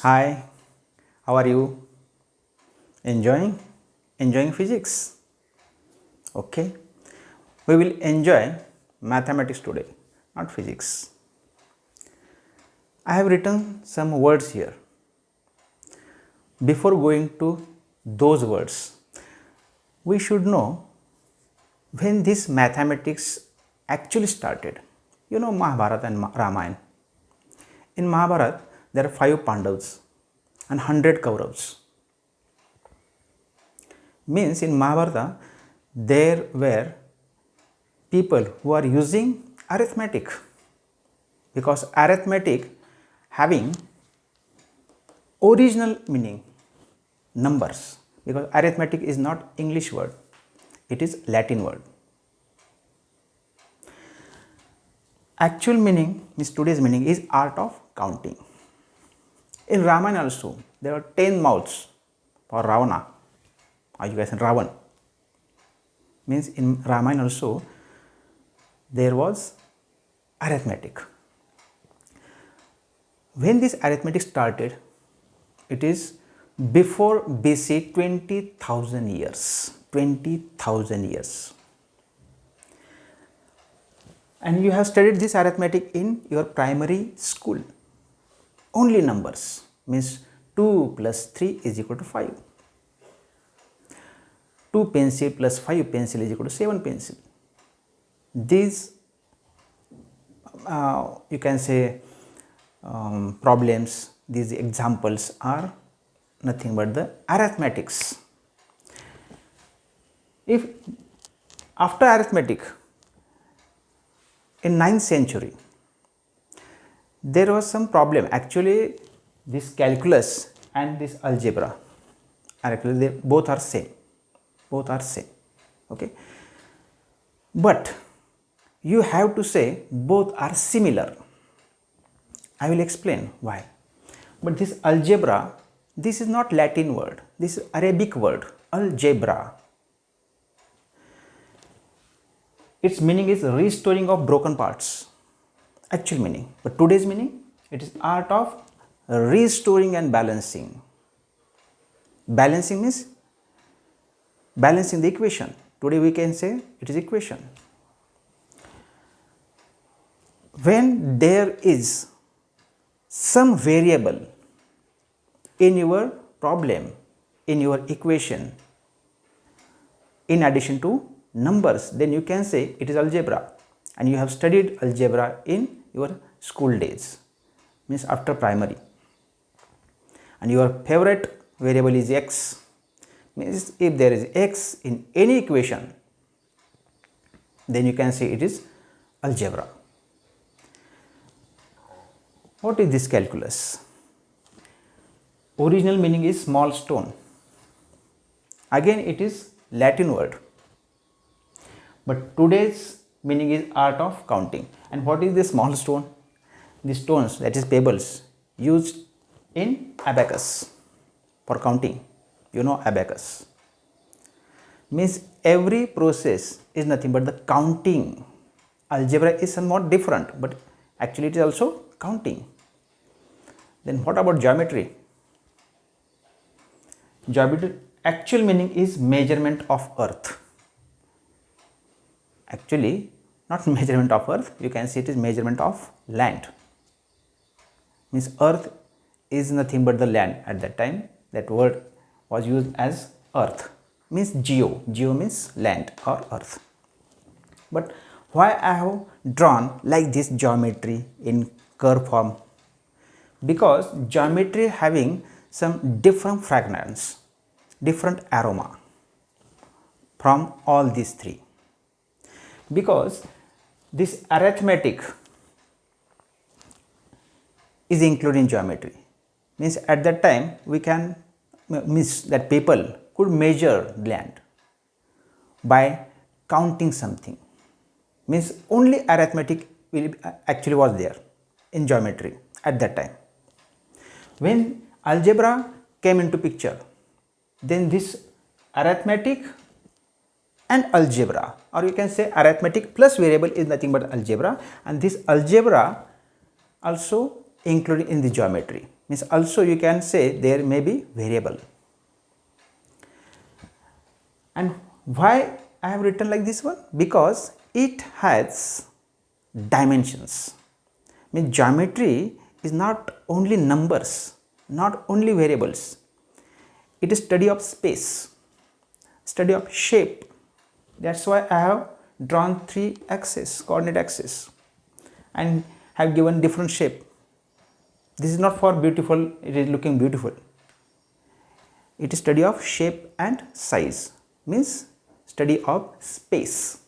Hi, how are you? Enjoying? Enjoying physics? Okay. We will enjoy mathematics today, not physics. I have written some words here. Before going to those words, we should know when this mathematics actually started. You know Mahabharata and Ramayana. In Mahabharata, there are 5 Pandavas and 100 Kauravas. Means in Mahabharata, there were people who are using arithmetic, because arithmetic having original meaning numbers, because arithmetic is not English word, it is Latin word. Actual meaning means today's meaning is art of counting. In Ramayana also there were 10 mouths for Ravana, or you guys in Ravan. Means in Ramayana also there was arithmetic. When this arithmetic started, it is before BC 20,000 years. 20,000 years. And you have studied this arithmetic in your primary school. Only numbers, means 2 plus 3 is equal to 5. 2 pencil plus 5 pencil is equal to 7 pencil. These you can say problems, these examples are nothing but the arithmetics. If after arithmetic in 9th century there was some problem, actually this calculus and this algebra actually they both are same, okay, but you have to say both are similar. I will explain why. But this algebra, this is not Latin word, this is Arabic word, algebra. Its meaning is restoring of broken parts, actual meaning. But today's meaning, it is art of restoring and balancing. Balancing means balancing the equation. Today we can say it is equation. When there is some variable in your problem, in your equation, in addition to numbers, then you can say it is algebra, and you have studied algebra in your school days, means after primary. And your favorite variable is x, means if there is x in any equation, then you can say it is algebra. What is this calculus? Original meaning is small stone. Again it is Latin word. But today's meaning is art of counting. And what is the small stone? The stones, that is pebbles, used in abacus for counting. You know abacus. Means every process is nothing but the counting. Algebra is somewhat different, but actually it is also counting. Then what about geometry? Geometry actual meaning is measurement of earth. Actually not measurement of earth, you can say it is measurement of land. Means earth is nothing but the land at that time. That word was used as earth. Means geo. Geo means land or earth. But why I have drawn like this geometry in curve form? Because geometry having some different fragrance, different aroma from all these three. Because this arithmetic is included in geometry, means at that time we can miss that people could measure land by counting something. Means only arithmetic actually was there in geometry at that time. When algebra came into picture, then this arithmetic and algebra, or you can say arithmetic plus variable is nothing but algebra, and this algebra also included in the geometry. means also you can say there may be variable. And why I have written like this one? Because it has dimensions. Means geometry is not only numbers, not only variables. It is study of space, study of shape. That's why I have drawn 3 axes, coordinate axes, and have given different shape. This is not for beautiful, it is looking beautiful. It is study of shape and size, means study of space.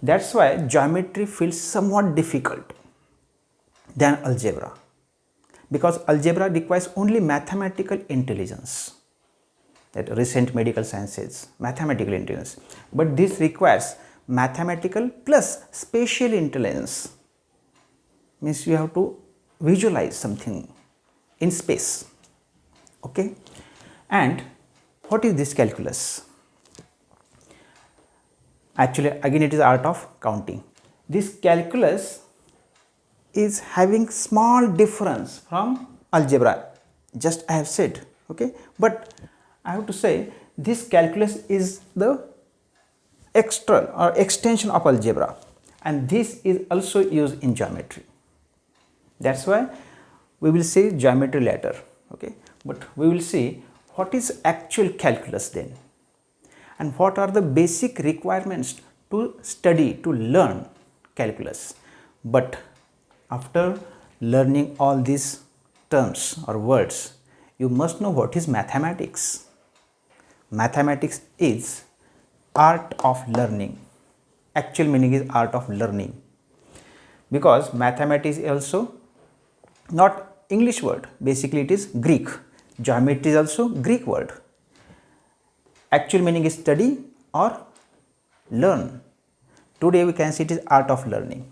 That's why geometry feels somewhat difficult than algebra, because algebra requires only mathematical intelligence. That recent medical science says mathematical intelligence, but this requires mathematical plus spatial intelligence, means you have to visualize something in space. Okay. And what is this calculus? Actually, again it is art of counting. This calculus is having small difference from algebra, just I have said. Okay, but I have to say this calculus is the extra or extension of algebra, and this is also used in geometry. That's why we will see geometry later. Okay, but we will see what is actual calculus then, and what are the basic requirements to study, to learn calculus. But after learning all these terms or words, you must know what is mathematics. Mathematics is art of learning. Actual meaning is art of learning, because mathematics is also not English word, basically it is Greek. Geometry is also Greek word. Actual meaning is study or learn. Today we can see it is art of learning.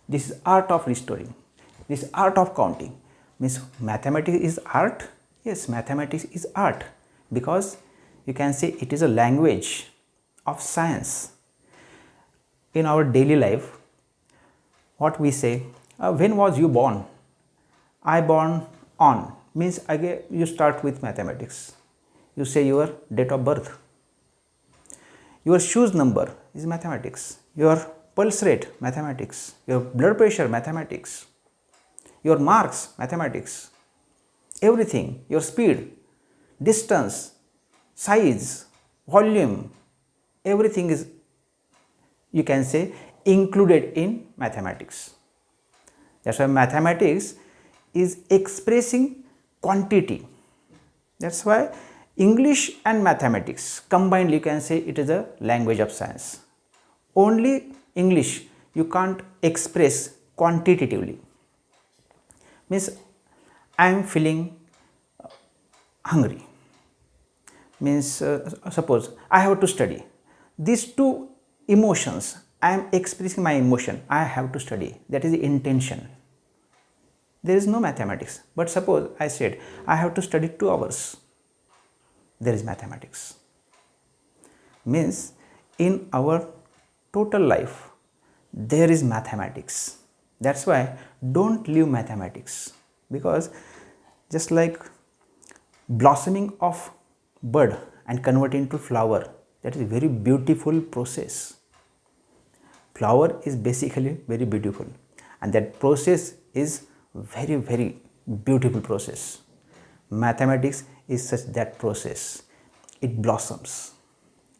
This is art of restoring. This is art of counting. Means mathematics is art. Yes, mathematics is art, because you can say it is a language of science. In our daily life, what we say, when was you born? I born on, means again you start with mathematics. You say your date of birth. Your shoes number is mathematics. Your pulse rate, mathematics. Your blood pressure, mathematics. Your marks, mathematics. Everything, your speed, distance, size, volume, everything is, you can say, included in mathematics. That's why mathematics is expressing quantity. That's why English and mathematics combined, you can say it is a language of science. Only English you can't express quantitatively. Means I am feeling hungry. Means suppose I have to study. These two emotions, I am expressing my emotion, I have to study. That is the intention. There is no mathematics. But suppose I said I have to study 2 hours. There is mathematics. Means in our total life there is mathematics. That's why don't leave mathematics, because just like blossoming of bud and converting into flower, that is a very beautiful process. Flower is basically very beautiful, and that process is very beautiful process. Mathematics is such that process. It blossoms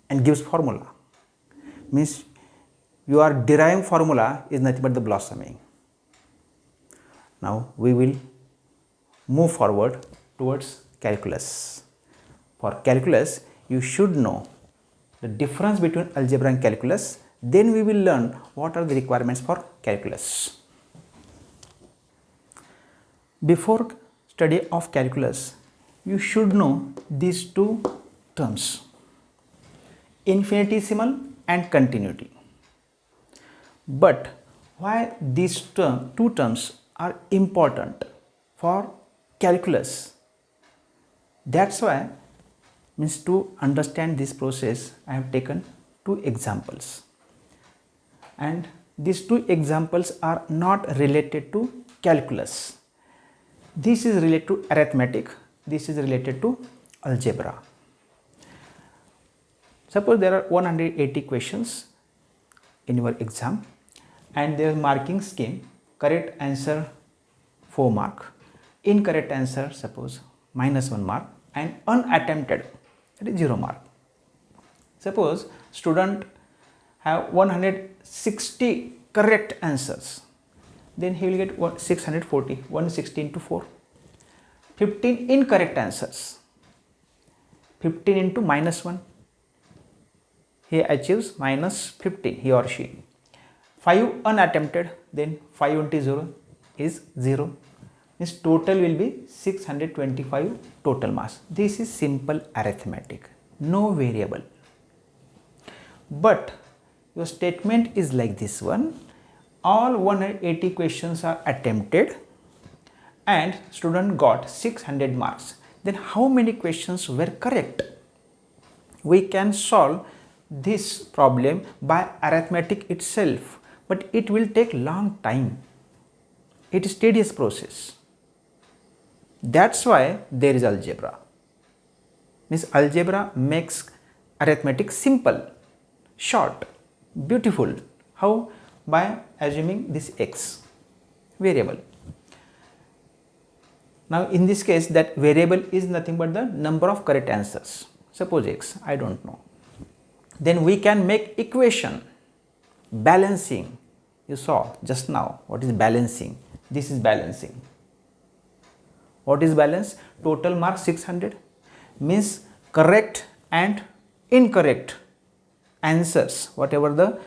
and gives formula. Means you are deriving formula is nothing but the blossoming. Now we will move forward towards calculus. For calculus, you should know the difference between algebra and calculus. Then we will learn what are the requirements for calculus. Before study of calculus, you should know these two terms, infinitesimal and continuity. But why these two terms are important for calculus? That's why, means to understand this process, I have taken 2 examples, and these 2 examples are not related to calculus. This is related to arithmetic, this is related to algebra. Suppose there are 180 questions in your exam and there is marking scheme, correct answer 4 mark, incorrect answer suppose -1 mark, and unattempted, that is 0 mark. Suppose student have 160 correct answers, then he will get 640, 160 into 4. 15 incorrect answers, 15 into -1, he achieves -15, he or she. 5 unattempted, then 5 into 0 is 0. Means total will be 625 total marks. This is simple arithmetic, no variable. But your statement is like this one, all 180 questions are attempted and student got 600 marks. Then how many questions were correct? We can solve this problem by arithmetic itself, but it will take long time. It is tedious process. That's why there is algebra. Means algebra makes arithmetic simple, short, beautiful. How? By assuming this x variable. Now in this case, that variable is nothing but the number of correct answers. Suppose x, I don't know. Then we can make equation, balancing. You saw just now what is balancing. This is balancing. What is balance? Total mark 600 means correct and incorrect answers, whatever the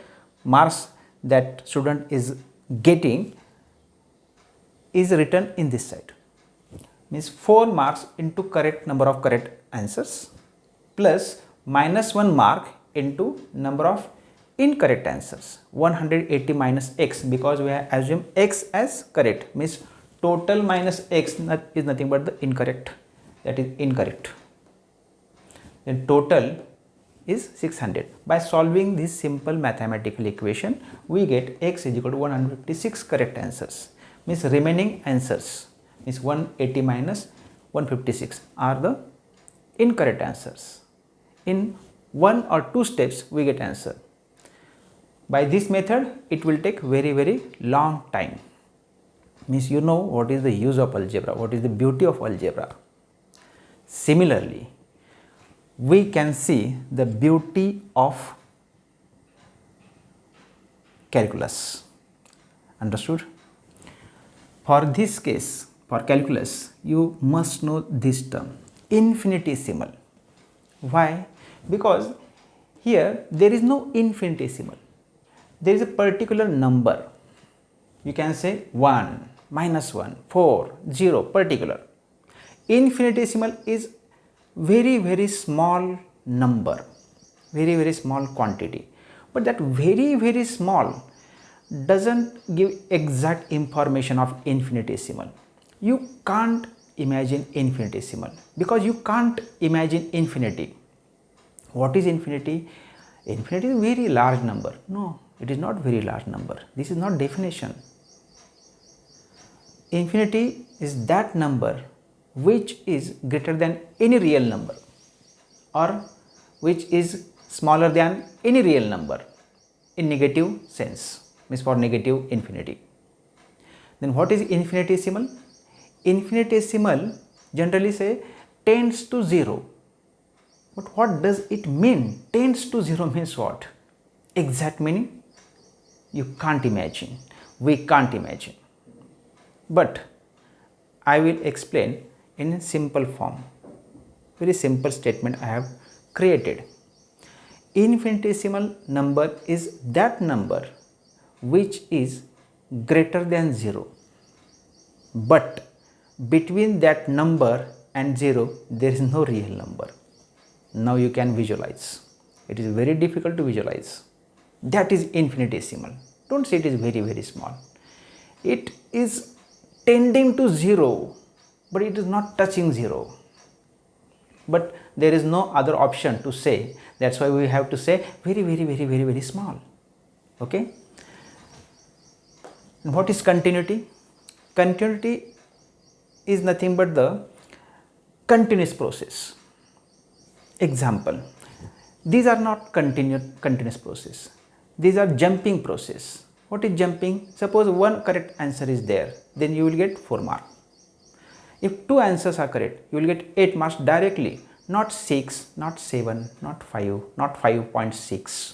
marks that student is getting is written in this side. Means 4 marks into correct number of correct answers plus -1 mark into number of incorrect answers. 180 minus x, because we have assumed x as correct, means total minus x is nothing but the incorrect, that is incorrect. Then total is 600. By solving this simple mathematical equation, we get x is equal to 156 correct answers. Means remaining answers is 180 minus 156 are the incorrect answers. In 1 or 2 steps we get answer. By this method it will take very long time. Means you know what is the use of algebra, what is the beauty of algebra. Similarly, we can see the beauty of calculus. Understood? For this case, for calculus, you must know this term, infinitesimal. Why? Because here there is no infinitesimal. There is a particular number. You can say 1, -1, 4, 0, particular. Infinitesimal is very small number, very small quantity. But that very small doesn't give exact information of infinitesimal. You can't imagine infinitesimal because you can't imagine infinity. What is infinity? Infinity is a very large number. No, it is not very large number. This is not definition. Infinity is that number which is greater than any real number or which is smaller than any real number in negative sense, means for negative infinity. Then what is infinitesimal? Infinitesimal generally say tends to 0. But what does it mean? Tends to 0 means what? Exact meaning? You can't imagine. We can't imagine. But I will explain in simple form. Very simple statement I have created. Infinitesimal number is that number which is greater than 0. But between that number and 0 there is no real number. Now you can visualize. It is very difficult to visualize. That is infinitesimal. Don't say it is very small. It is tending to 0, but it is not touching 0. But there is no other option to say. That's why we have to say very small. Okay. And what is continuity? Continuity is nothing but the continuous process. Example, these are not continuous process, these are jumping process. What is jumping? Suppose one correct answer is there, then you will get 4 marks. If 2 answers are correct, you will get 8 marks directly, not 6, not 7, not 5, not 5.6.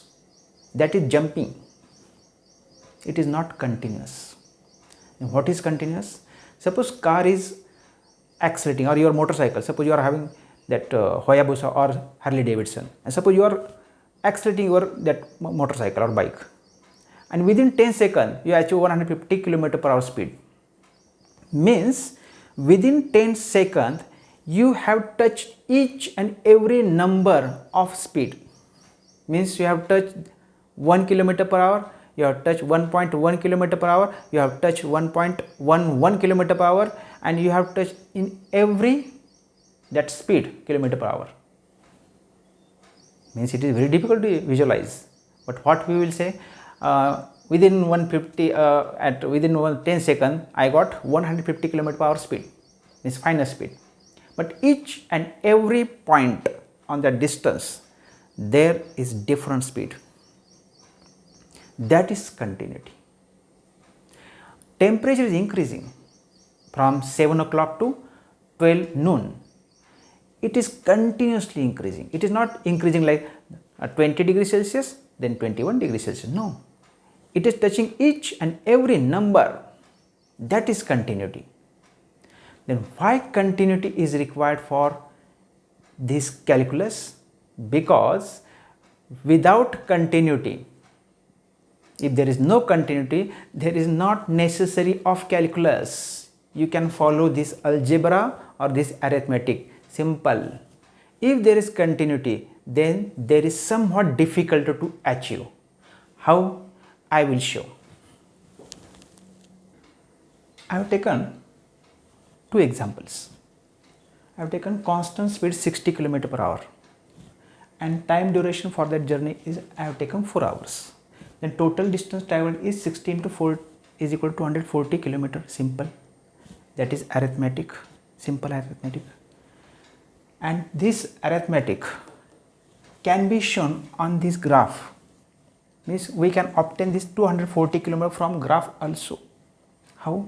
That is jumping. It is not continuous. And what is continuous? Suppose car is accelerating, or your motorcycle, suppose you are having that Hayabusa or Harley Davidson, and suppose you are accelerating your that motorcycle or bike, and within 10 seconds you achieve 150 km/h speed. Means within 10 seconds you have touched each and every number of speed. Means you have touched 1 km/h, you have touched 1.1 km/h, you have touched 1.11 km/h, and you have touched in every that speed km/h. Means it is very difficult to visualize, but what we will say, within 150 within 10 seconds I got 150 km/h speed, means final speed. But each and every point on the distance there is different speed. That is continuity. Temperature is increasing from 7 o'clock to 12 noon. It is continuously increasing. It is not increasing like 20 degrees Celsius, then 21 degrees Celsius. No. It is touching each and every number. That is continuity. Then why continuity is required for this calculus? Because without continuity, if there is no continuity, there is not necessary of calculus. You can follow this algebra or this arithmetic. Simple. If there is continuity, then there is somewhat difficult to achieve. How? I will show. I have taken 2 examples. I have taken constant speed 60 km/h and time duration for that journey is I have taken 4 hours. Then total distance traveled is 60 into 4 is equal to 140 km. Simple. That is arithmetic. Simple arithmetic. And this arithmetic can be shown on this graph. Means we can obtain this 240 km from graph also. How?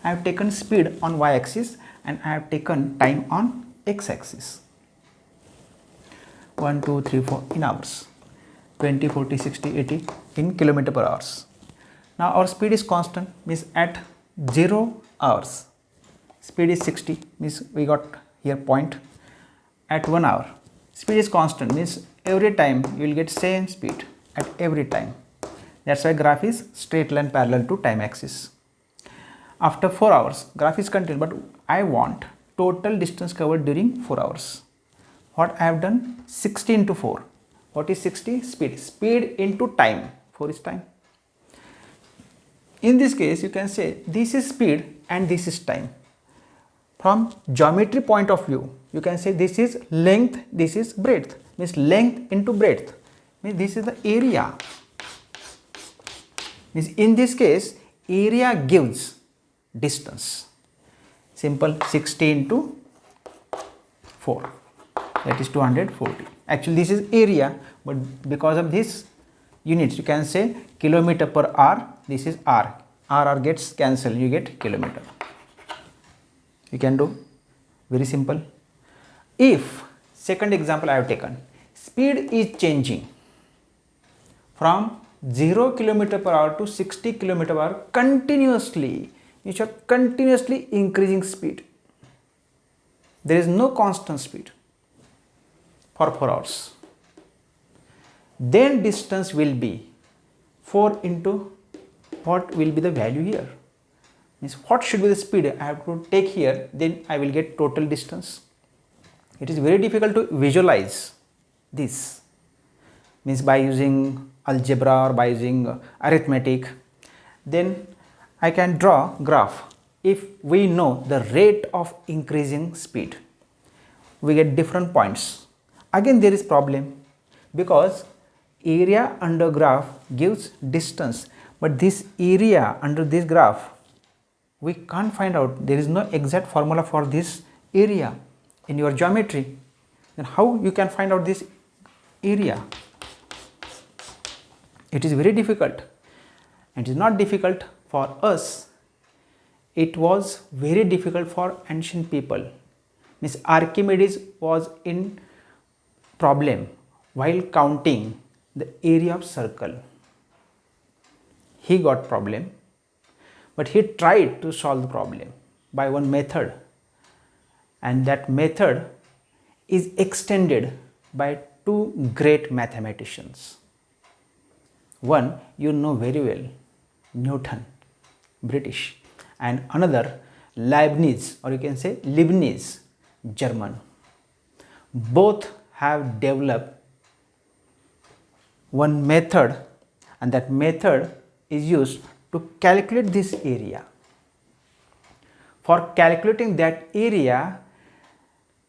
I have taken speed on y-axis and I have taken time on x-axis. 1, 2, 3, 4 in hours. 20, 40, 60, 80 in km/h. Now our speed is constant, means at 0 hours speed is 60, means we got here point. At 1 hour speed is constant, means every time you will get same speed at every time. That's why graph is straight line parallel to time axis. After 4 hours graph is continuous, but I want total distance covered during 4 hours. What I have done? 60 into 4. What is 60? Speed. Speed into time. 4 is time. In this case you can say this is speed and this is time. From geometry point of view you can say this is length, this is breadth. Means length into breadth. Means this is the area. Means in this case area gives distance. Simple. 60 into 4, that is 240. Actually this is area, but because of this units you can say km/h. This is r. R gets cancelled, you get kilometer. You can do very simple. If second example I have taken, speed is changing from 0 km/h to 60 km/h continuously. You are continuously increasing speed. There is no constant speed for 4 hours. Then distance will be 4 into what will be the value here. Means what should be the speed I have to take here, then I will get total distance. It is very difficult to visualize this. Means by using algebra or by using arithmetic, then I can draw graph. If we know the rate of increasing speed, we get different points. Again there is problem because area under graph gives distance, but this area under this graph we can't find out, there is no exact formula for this area in your geometry, then how you can find out this area? It is very difficult. It is not difficult for us, it was very difficult for ancient people. Means Archimedes was in problem while counting the area of circle. He got problem, but he tried to solve the problem by one method, and that method is extended by two great mathematicians. One you know very well, Newton, British, and another Leibniz, or you can say Leibniz, German. Both have developed one method, and that method is used to calculate this area. For calculating that area,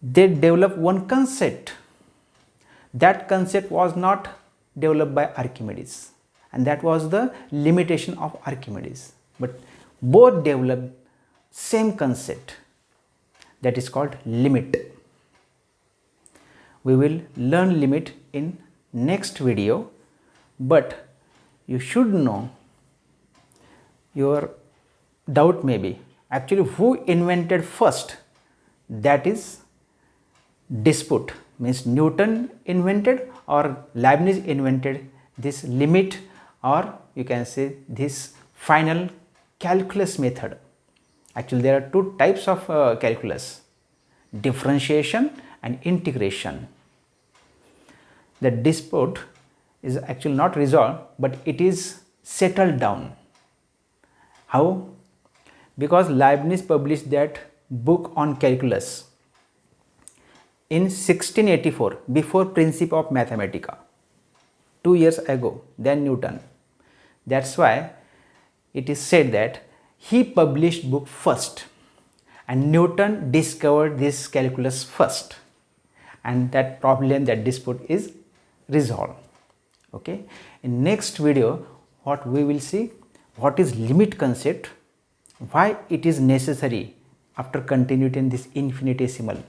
they developed one concept. That concept was not developed by Archimedes, and that was the limitation of Archimedes. But both developed same concept, that is called limit. We will learn limit in next video, but you should know, your doubt may be actually who invented first, that is dispute. Means Newton invented or Leibniz invented this limit, or you can say this final calculus method. Actually there are two types of calculus, differentiation and integration. The dispute is actually not resolved, but it is settled down. How? Because Leibniz published that book on calculus in 1684, before Principia of Mathematica, 2 years ago than Newton. That's why it is said that he published book first and Newton discovered this calculus first, and that problem, that dispute is resolved. Okay, in next video what we will see, what is limit concept, why it is necessary after continuing this infinitesimal,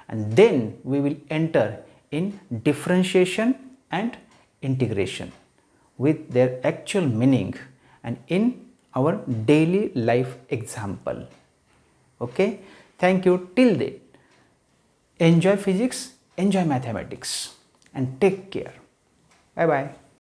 and then we will enter in differentiation and integration with their actual meaning and in our daily life example. Okay, thank you. Till then, enjoy physics, enjoy mathematics, and take care. Bye bye.